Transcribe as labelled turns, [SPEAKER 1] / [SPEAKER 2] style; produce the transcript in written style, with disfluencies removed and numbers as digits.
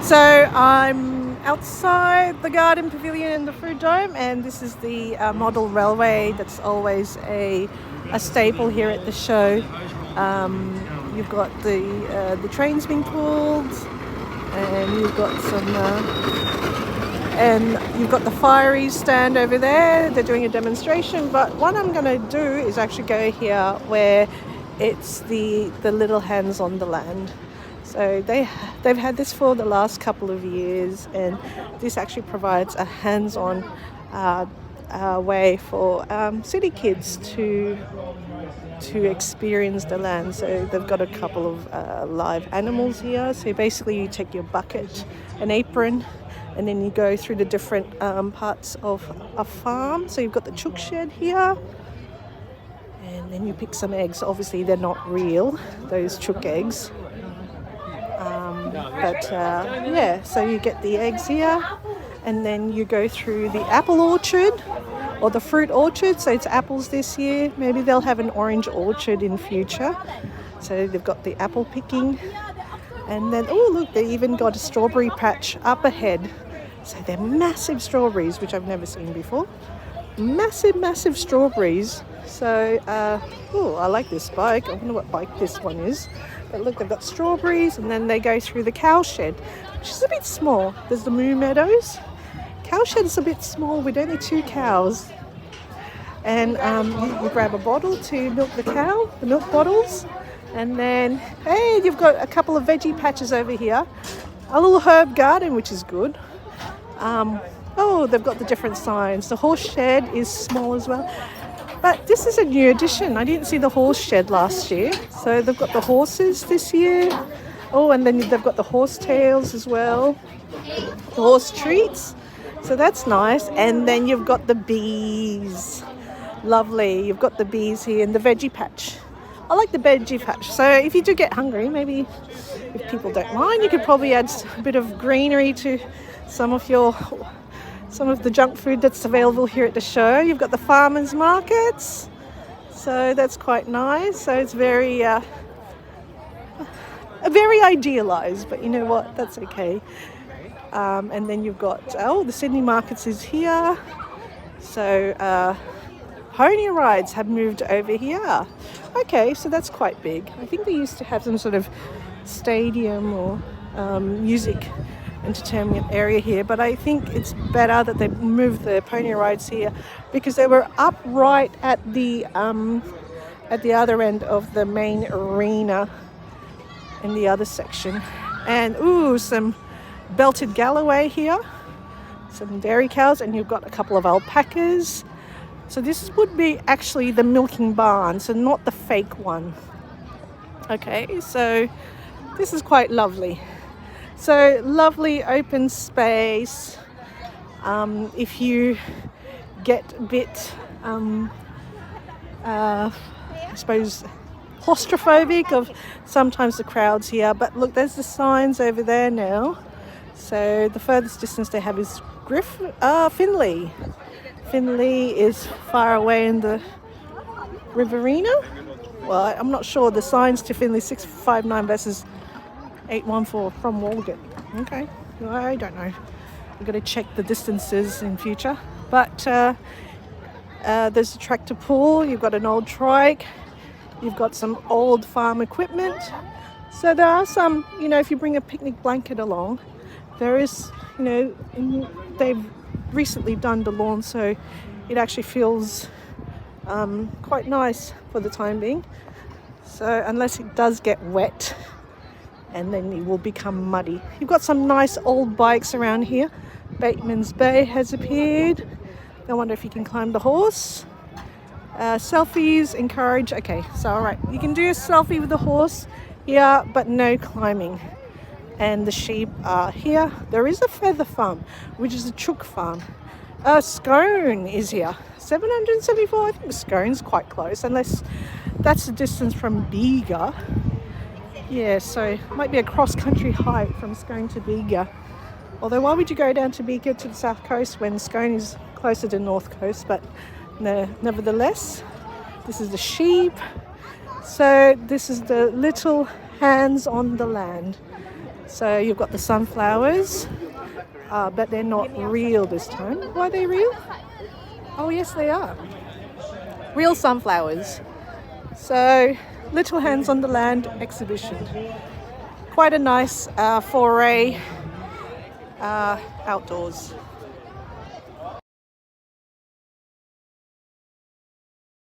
[SPEAKER 1] So I'm outside the garden pavilion in the food dome, and this is the model railway that's always a staple here at the show. You've got the trains being pulled, and you've got you've got the fiery stand over there. They're doing a demonstration, but what I'm going to do is actually go here where it's the little hands on the land. So they've had this for the last couple of years, and this actually provides a hands-on way for city kids to experience the land. So they've got a couple of live animals here. So basically you take your bucket, an apron, and then you go through the different parts of a farm. So you've got the chook shed here, and then you pick some eggs. Obviously they're not real, those chook eggs. So you get the eggs here, and then you go through the apple orchard or the fruit orchard. So it's apples this year. Maybe they'll have an orange orchard in future. So they've got the apple picking, and then oh look, they even got a strawberry patch up ahead. So they're massive strawberries, which I've never seen before. Massive strawberries. So I like this bike. I wonder what bike this one is. But look, they've got strawberries, and then they go through the cow shed, which is a bit small. There's the moo meadows. Cow shed is a bit small with only 2 cows. And you grab a bottle to milk the cow, the milk bottles. And then, hey, you've got a couple of veggie patches over here. A little herb garden, which is good. They've got the different signs. The horse shed is small as well. But this is a new addition. I didn't see the horse shed last year. So they've got the horses this year. Oh, and then they've got the horse tails as well. The horse treats. So that's nice. And then you've got the bees. Lovely. You've got the bees here in the veggie patch. I like the veggie patch. So if you do get hungry, maybe if people don't mind, you could probably add a bit of greenery to some of the junk food that's available here at the show. You've got the farmers markets, so that's quite nice. So it's very idealised, but you know what, that's okay. And then you've got the Sydney markets is here. So pony rides have moved over here. Okay, so that's quite big. I think they used to have some sort of stadium or music entertainment area here, but I think it's better that they moved the pony rides here because they were up right at the other end of the main arena in the other section. And some belted Galloway here, some dairy cows, and you've got a couple of alpacas. So this would be actually the milking barn, so not the fake one. Okay, so this is quite lovely. So lovely open space. If you get a bit, I suppose, claustrophobic of sometimes the crowds here, but look, there's the signs over there now. So the furthest distance they have is Finley. Finley is far away in the Riverina. Well, I'm not sure. The signs to Finley 659 versus 814 from Walgett. Okay, I don't know. We've got to check the distances in future. But there's a tractor pull. You've got an old trike. You've got some old farm equipment. So there are some, if you bring a picnic blanket along, there is, they've recently done the lawn, so it actually feels quite nice for the time being. So unless it does get wet, and then it will become muddy. You've got some nice old bikes around here. Bateman's Bay has appeared. I wonder if you can climb the horse. Selfies encouraged. Okay, so all right, you can do a selfie with the horse here, but no climbing. And the sheep are here. There is a feather farm, which is a chook farm. Scone is here. 774. I think Scone's quite close, unless that's the distance from Bega. Yeah, so it might be a cross-country hike from Scone to Bega. Although why would you go down to Bega to the south coast when Scone is closer to north coast? But no, nevertheless, this is the sheep. So this is the little hands on the land. So you've got the sunflowers, but they're not real this time. Why are they real? Oh yes, they are. Real sunflowers. So, Little Hands on the Land exhibition. Quite a nice foray outdoors.